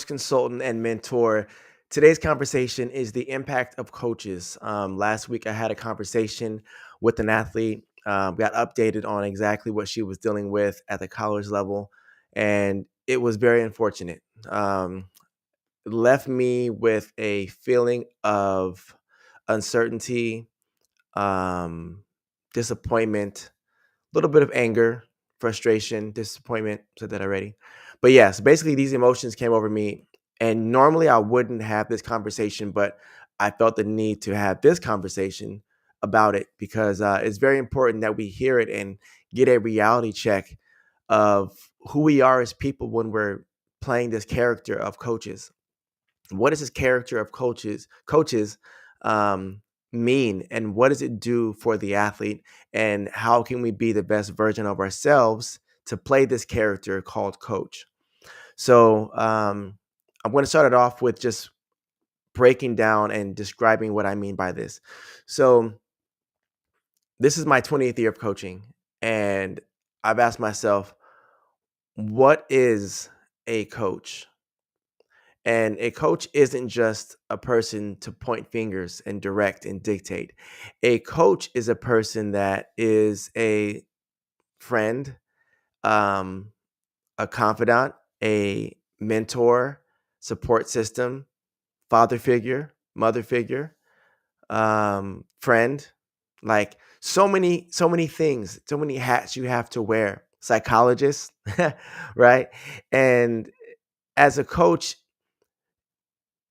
Consultant and mentor. Today's conversation is the impact of coaches. Last week, I had a conversation with an athlete, got updated on exactly what she was dealing with at the college level, and it was very unfortunate. It left me with a feeling of uncertainty, um, disappointment, a little bit of anger, frustration, disappointment. Said that already. But yes, basically these emotions came over me. And normally I wouldn't have this conversation, but I felt the need to have this conversation about it because it's very important that we hear it and get a reality check of who we are as people when we're playing this character of coaches. What does this character of coaches um, mean, and what does it do for the athlete, and how can we be the best version of ourselves to play this character called coach? So I'm going to start it off with just breaking down and describing what I mean by this. So this is my 20th year of coaching, and I've asked myself, what is a coach? And a coach isn't just a person to point fingers and direct and dictate. A coach is a person that is a friend, um, a confidant, a mentor, support system, father figure, mother figure, friend. Like so many things, so many hats you have to wear. Psychologist, right? And as a coach,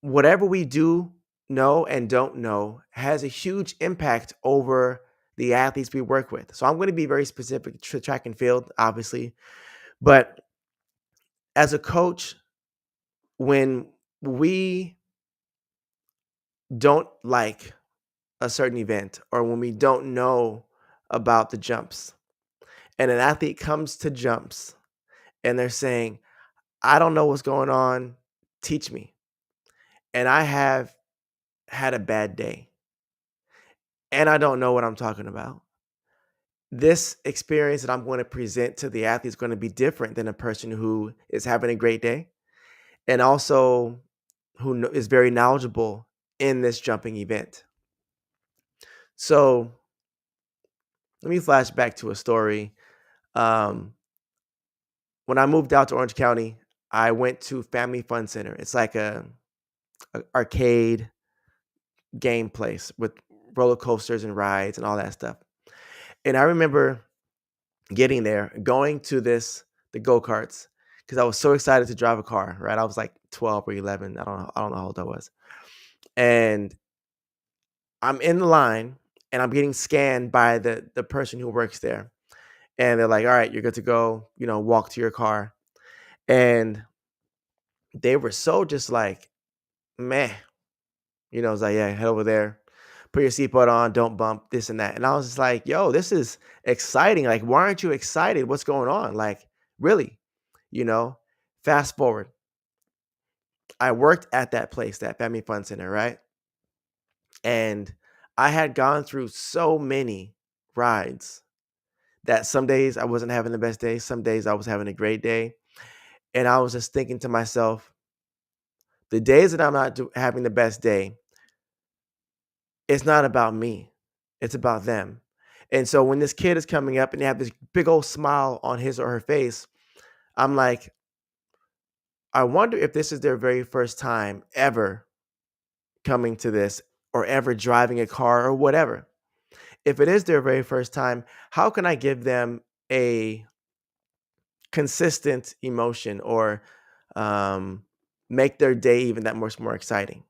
whatever we do know and don't know has a huge impact over the athletes we work with. So I'm going to be very specific to track and field, obviously. But as a coach, when we don't like a certain event or when we don't know about the jumps and an athlete comes to jumps and they're saying, I don't know what's going on, teach me. And I have had a bad day and I don't know what I'm talking about. This experience that I'm going to present to the athlete is going to be different than a person who is having a great day and also is very knowledgeable in this jumping event. So let me flash back to a story. Um, when I moved out to Orange County, I went to Family Fun Center. It's like a arcade game place with roller coasters and rides and all that stuff. And I remember getting there, going to the go-karts because I was so excited to drive a car, right? I was like 12 or 11. I don't know how old I was. And I'm in the line and I'm getting scanned by the person who works there. And they're like, "All right, you're good to go, walk to your car." And they were so just like, "Meh." It's like, "Yeah, head over there. Put your seatbelt on, don't bump, this and that." And I was just like, "Yo, this is exciting. Like, why aren't you excited? What's going on?" Like, really, you know? Fast forward. I worked at that place, that Family Fun Center, right? And I had gone through so many rides that some days I wasn't having the best day, some days I was having a great day. And I was just thinking to myself, the days that I'm not having the best day, it's not about me, it's about them. And so when this kid is coming up and they have this big old smile on his or her face, I'm like, I wonder if this is their very first time ever coming to this or ever driving a car or whatever. If it is their very first time, how can I give them a consistent emotion or um, make their day even that much more exciting,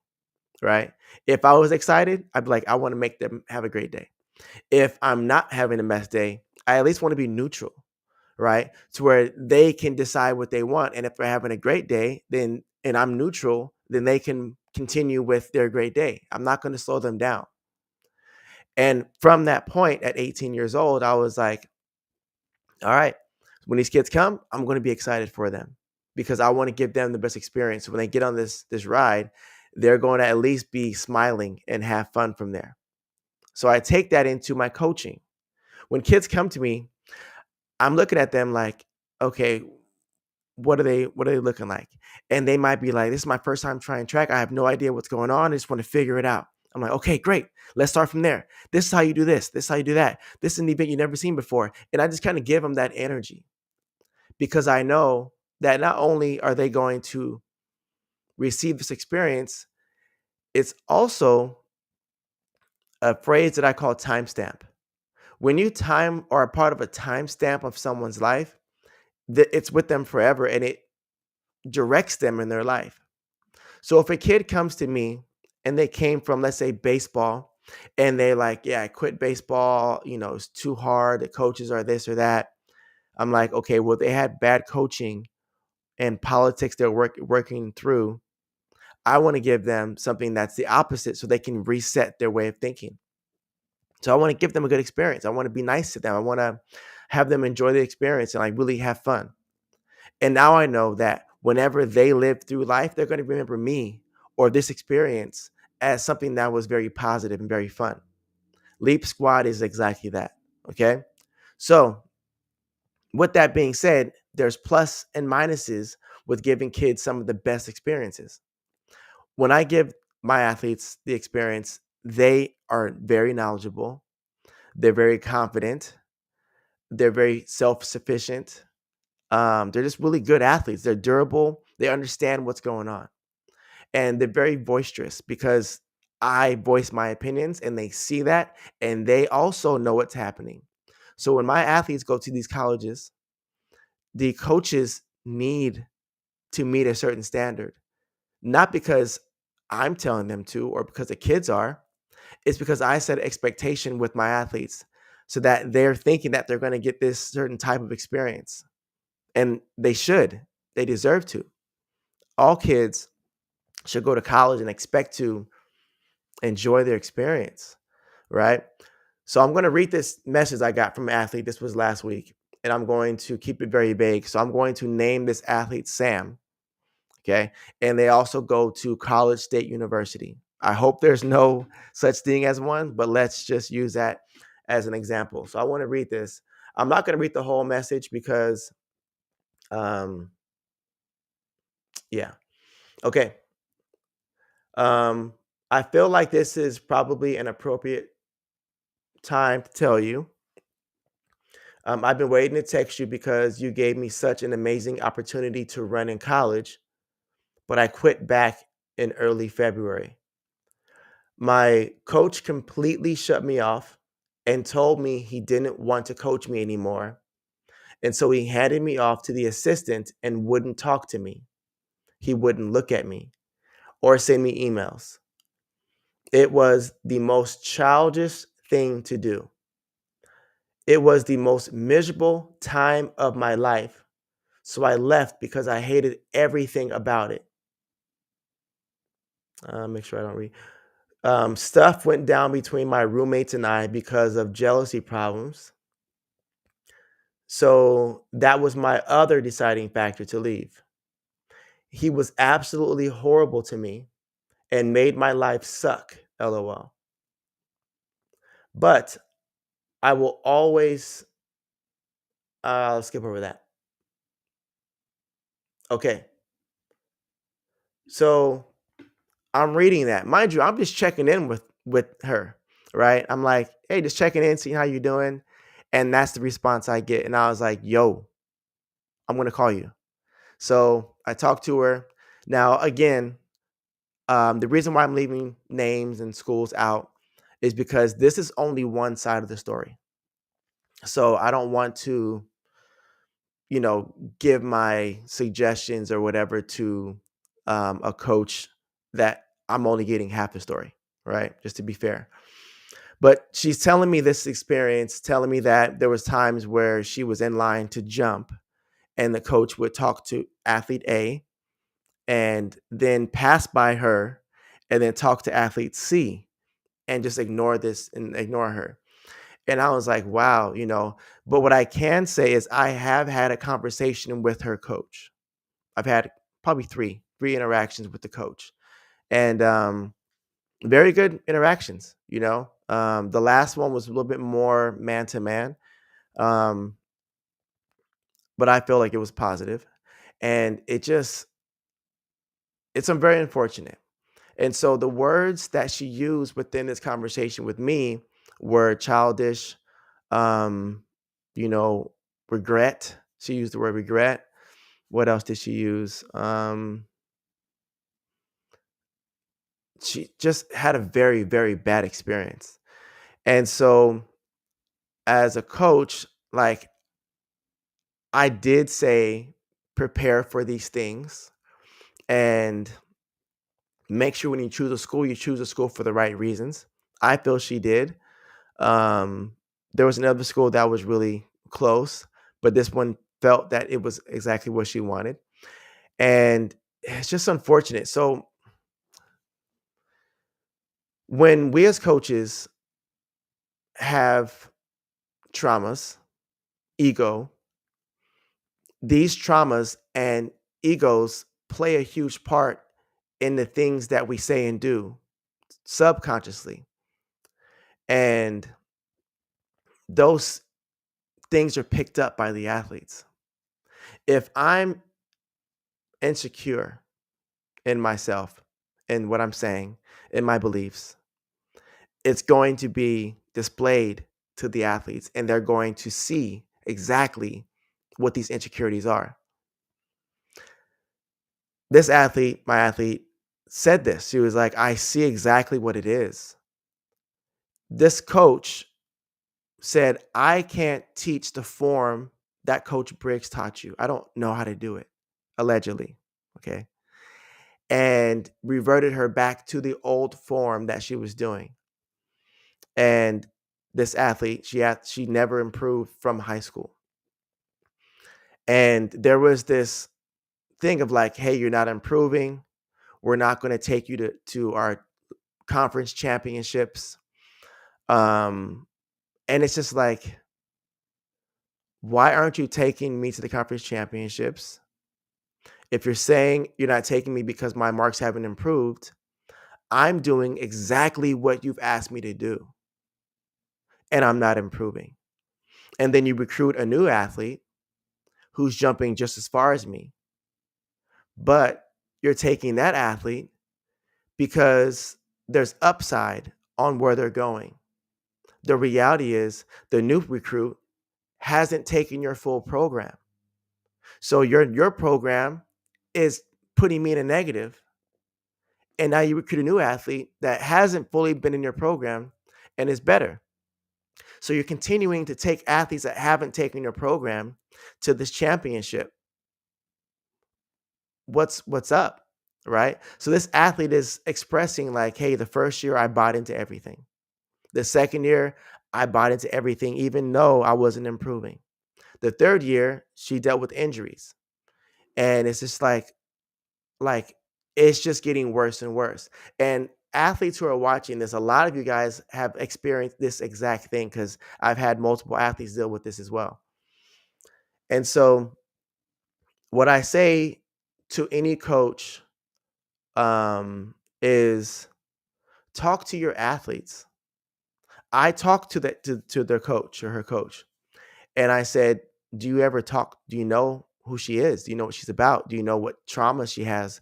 right? If I was excited, I'd be like, I want to make them have a great day. If I'm not having a best day, I at least want to be neutral, right? To where they can decide what they want. And if they're having a great day, then and I'm neutral, then they can continue with their great day. I'm not going to slow them down. And from that point at 18 years old, I was like, all right, when these kids come, I'm going to be excited for them because I want to give them the best experience. So when they get on this ride, they're going to at least be smiling and have fun from there. So I take that into my coaching. When kids come to me, I'm looking at them like, okay, what are they looking like? And they might be like, this is my first time trying track. I have no idea what's going on. I just want to figure it out. I'm like, okay, great. Let's start from there. This is how you do this. This is how you do that. This is an event you've never seen before. And I just kind of give them that energy because I know that not only are they going to receive this experience, it's also a phrase that I call timestamp. When you time or are part of a timestamp of someone's life, it's with them forever and it directs them in their life. So if a kid comes to me and they came from, let's say, baseball, and they like, yeah, I quit baseball, it's too hard. The coaches are this or that. I'm like, okay, well, they had bad coaching and politics they're working through. I want to give them something that's the opposite so they can reset their way of thinking. So I want to give them a good experience. I want to be nice to them. I want to have them enjoy the experience and like really have fun. And now I know that whenever they live through life, they're going to remember me or this experience as something that was very positive and very fun. Leap Squad is exactly that. Okay. So, with that being said, there's plus and minuses with giving kids some of the best experiences. When I give my athletes the experience, they are very knowledgeable, they're very confident, they're very self sufficient. They're just really good athletes. They're durable, they understand what's going on, and they're very boisterous because I voice my opinions and they see that and they also know what's happening. So when my athletes go to these colleges, the coaches need to meet a certain standard, not because I'm telling them to or because the kids are. It's because I set expectation with my athletes so that they're thinking that they're going to get this certain type of experience. And they should. They deserve to. All kids should go to college and expect to enjoy their experience, right? So I'm going to read this message I got from an athlete. This was last week, and I'm going to keep it very vague. So I'm going to name this athlete Sam, okay? And they also go to College State University. I hope there's no such thing as one, but let's just use that as an example. So I want to read this. I'm not going to read the whole message because, um, yeah, okay. Um, I feel like this is probably an appropriate time to tell you. I've been waiting to text you because you gave me such an amazing opportunity to run in college, but I quit back in early February. My coach completely shut me off and told me he didn't want to coach me anymore. And so he handed me off to the assistant and wouldn't talk to me. He wouldn't look at me or send me emails. It was the most childish thing to do. It was the most miserable time of my life. So I left because I hated everything about it. Make sure I don't read. Stuff went down between my roommates and I because of jealousy problems. So that was my other deciding factor to leave. He was absolutely horrible to me and made my life suck. LOL. But I will always I'll skip over that. Okay. So I'm reading that. Mind you, I'm just checking in with her, right? I'm like, "Hey, just checking in, seeing how you doing." And that's the response I get. And I was like, "Yo, I'm going to call you." So I talked to her. Now, again, the reason why I'm leaving names and schools out is because this is only one side of the story. So I don't want to, give my suggestions or whatever to a coach that I'm only getting half the story, right? Just to be fair. But she's telling me this experience, telling me that there was times where she was in line to jump and the coach would talk to athlete A and then pass by her and then talk to athlete C and just ignore this and ignore her. And I was like, wow, but what I can say is I have had a conversation with her coach. I've had probably three interactions with the coach and very good interactions, the last one was a little bit more man to man. But I feel like it was positive. And it's very unfortunate. And so the words that she used within this conversation with me were childish, um, you know, regret. She used the word regret. What else did she use? She just had a very, very bad experience. And so as a coach, like I did say, prepare for these things and make sure when you choose a school for the right reasons. I feel she did. Um, there was another school that was really close, but this one felt that it was exactly what she wanted. And it's just unfortunate. So when we as coaches have traumas, ego, these traumas and egos play a huge part in the things that we say and do subconsciously. And those things are picked up by the athletes. If I'm insecure in myself, in what I'm saying, in my beliefs, it's going to be displayed to the athletes and they're going to see exactly what these insecurities are. This athlete, my athlete, said this. She was like, I see exactly what it is. This coach said, I can't teach the form that Coach Briggs taught you. I don't know how to do it, allegedly. Okay. And reverted her back to the old form that she was doing. And this athlete, she never improved from high school. And there was this thing of like, hey, you're not improving. We're not going to take you to our conference championships. Um, and it's just like, why aren't you taking me to the conference championships? If you're saying you're not taking me because my marks haven't improved, I'm doing exactly what you've asked me to do, and I'm not improving. And then you recruit a new athlete who's jumping just as far as me, but you're taking that athlete because there's upside on where they're going. The reality is the new recruit hasn't taken your full program. So your program is putting me in a negative, and now you recruit a new athlete that hasn't fully been in your program and is better. So you're continuing to take athletes that haven't taken your program to this championship. What's up, right? So this athlete is expressing like, hey, the first year I bought into everything. The second year I bought into everything, even though I wasn't improving. The third year she dealt with injuries, and it's just like it's just getting worse and worse. And athletes who are watching this, a lot of you guys have experienced this exact thing because I've had multiple athletes deal with this as well. And so what I say to any coach is talk to your athletes. I talked to their coach or her coach, and I said, "Do you ever talk? Do you know who she is? Do you know what she's about? Do you know what trauma she has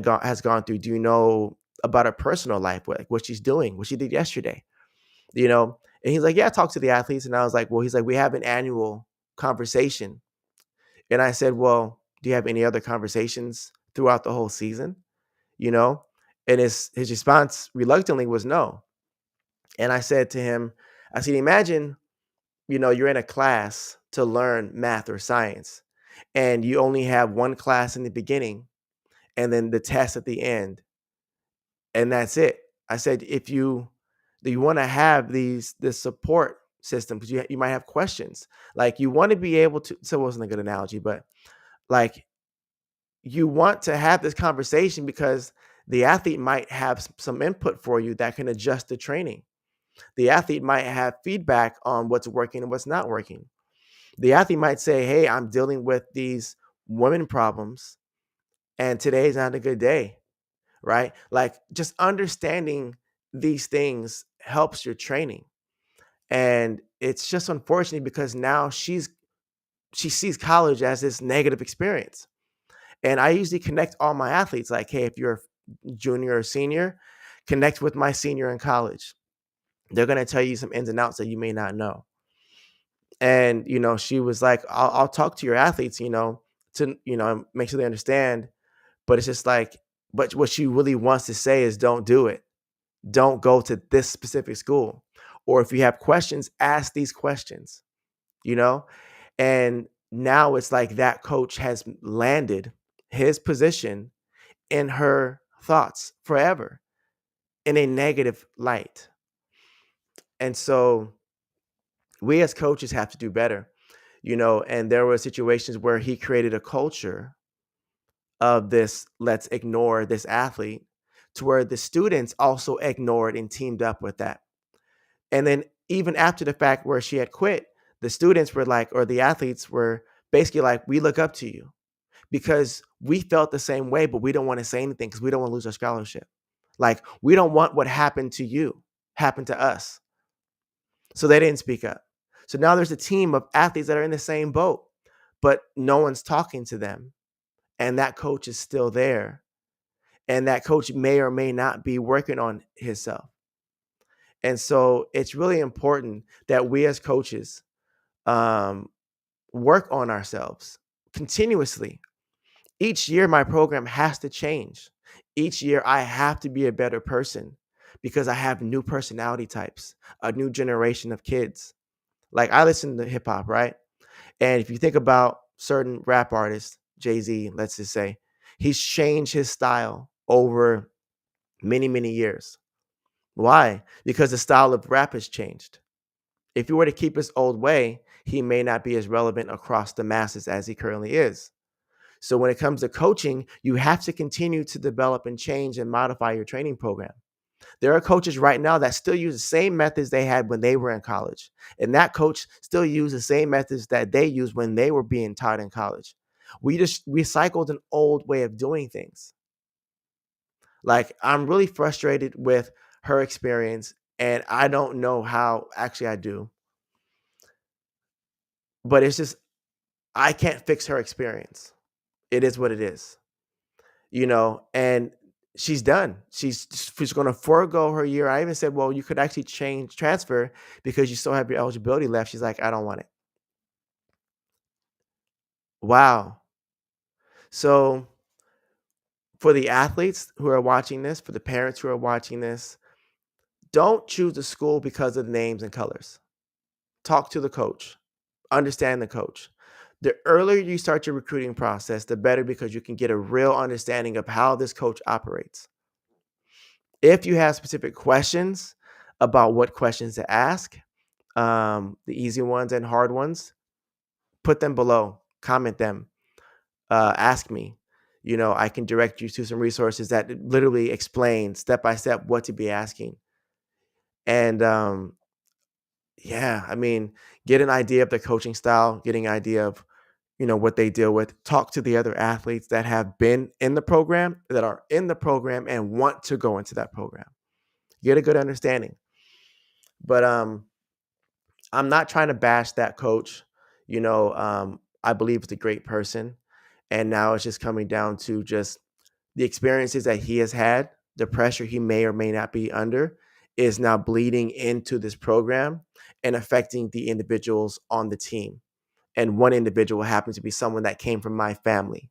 gone through? Do you know about her personal life, what she's doing, what she did yesterday? You know?" And he's like, "Yeah, I talk to the athletes." And I was like, "Well," he's like, "We have an annual conversation." And I said, "Well, do you have any other conversations throughout the whole season?" You know? And his response reluctantly was no. And I said to him, I said, imagine, you're in a class to learn math or science, and you only have one class in the beginning and then the test at the end, and that's it. I said, if you do you want to have this support system because you might have questions. Like you want to be able to, so it wasn't a good analogy, but like you want to have this conversation because the athlete might have some input for you that can adjust the training. The athlete might have feedback on what's working and what's not working. The athlete might say, hey, I'm dealing with these women problems and today's not a good day, right? Like just understanding these things helps your training. And it's just unfortunate because now she sees college as this negative experience. And I usually connect all my athletes like, hey, if you're a junior or senior, connect with my senior in college. They're going to tell you some ins and outs that you may not know. And, she was like, I'll talk to your athletes, to, make sure they understand. But it's just like, but what she really wants to say is don't do it. Don't go to this specific school. Or if you have questions, ask these questions, you know? And now it's like that coach has landed his position in her thoughts forever in a negative light. And so we as coaches have to do better, and there were situations where he created a culture of this, let's ignore this athlete, to where the students also ignored and teamed up with that. And then even after the fact where she had quit, the students were like, or the athletes were basically like, we look up to you because we felt the same way, but we don't want to say anything because we don't want to lose our scholarship. Like, we don't want what happened to you happen to us. So they didn't speak up. So now there's a team of athletes that are in the same boat, but no one's talking to them. And that coach is still there. And that coach may or may not be working on himself. And so it's really important that we as coaches um, work on ourselves continuously. Each year, my program has to change. Each year, I have to be a better person because I have new personality types, a new generation of kids. Like, I listen to hip hop, right? And if you think about certain rap artists, Jay-Z, let's just say, he's changed his style over many, many years. Why? Because the style of rap has changed. If you were to keep his old way, he may not be as relevant across the masses as he currently is. So when it comes to coaching, you have to continue to develop and change and modify your training program. There are coaches right now that still use the same methods they had when they were in college. And that coach still used the same methods that they used when they were being taught in college. We just recycled an old way of doing things. Like, I'm really frustrated with her experience, and I don't know how. Actually, I do, but it's just, I can't fix her experience. It is what it is, and she's done. She's going to forego her year. I even said, well, you could actually transfer because you still have your eligibility left. She's like, I don't want it. Wow. So for the athletes who are watching this, for the parents who are watching this, don't choose a school because of the names and colors. Talk to the coach. Understand the coach. The earlier you start your recruiting process, the better, because you can get a real understanding of how this coach operates. If you have specific questions about what questions to ask, the easy ones and hard ones, put them below, comment them, ask me. I can direct you to some resources that literally explain step by step what to be asking. And yeah, I mean, get an idea of the coaching style, getting an idea of what they deal with. Talk to the other athletes that have been in the program, that are in the program and want to go into that program. Get a good understanding. But I'm not trying to bash that coach. I believe it's a great person. And now it's just coming down to just the experiences that he has had, the pressure he may or may not be under is now bleeding into this program and affecting the individuals on the team. And one individual happens to be someone that came from my family.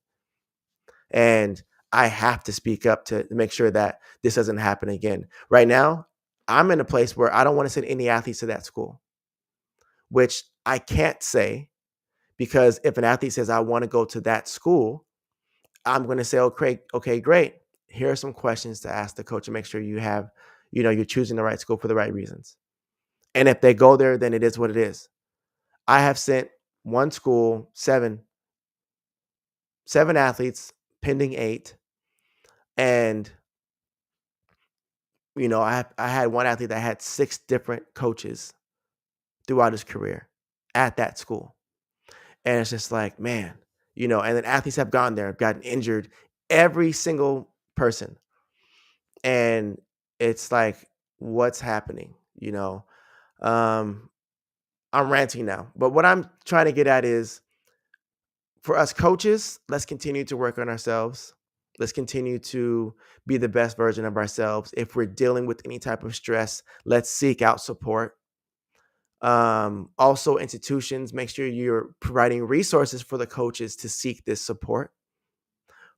And I have to speak up to make sure that this doesn't happen again. Right now, I'm in a place where I don't want to send any athletes to that school, which I can't say, because if an athlete says, I want to go to that school, I'm going to say, okay, great. Here are some questions to ask the coach and make sure you're choosing the right school for the right reasons. And if they go there, then it is what it is. I have sent one school seven athletes, pending 8. And, I had one athlete that had 6 different coaches throughout his career at that school. And it's just like, man, and then athletes have gone there, gotten injured, every single person. And it's like, what's happening? Um, I'm ranting now. But what I'm trying to get at is, For us coaches, let's continue to work on ourselves. Let's continue to be the best version of ourselves. If we're dealing with any type of stress, let's seek out support. Also, institutions, make sure you're providing resources for the coaches to seek this support.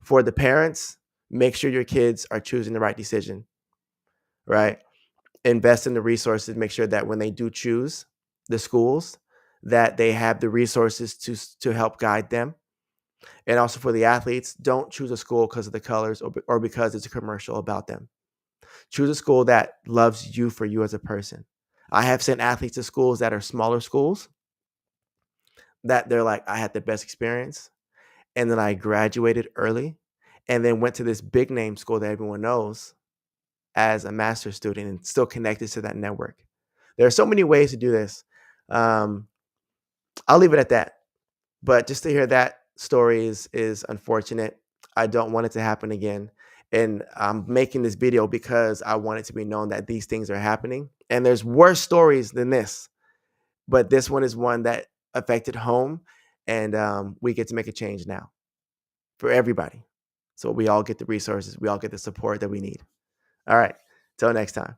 For the parents, make sure your kids are choosing the right decision, right? Invest in the resources, make sure that when they do choose the schools, that they have the resources to help guide them. And also for the athletes, don't choose a school because of the colors or because it's a commercial about them. Choose a school that loves you for you as a person. I have sent athletes to schools that are smaller schools that they're like, I had the best experience. And then I graduated early and then went to this big name school that everyone knows as a master's student and still connected to that network. There are so many ways to do this. Um, I'll leave it at that. But just to hear that story is unfortunate. I don't want it to happen again. And I'm making this video because I want it to be known that these things are happening. And there's worse stories than this. But this one is one that affected home. And we get to make a change now for everybody. So we all get the resources, we all get the support that we need. All right. Till next time.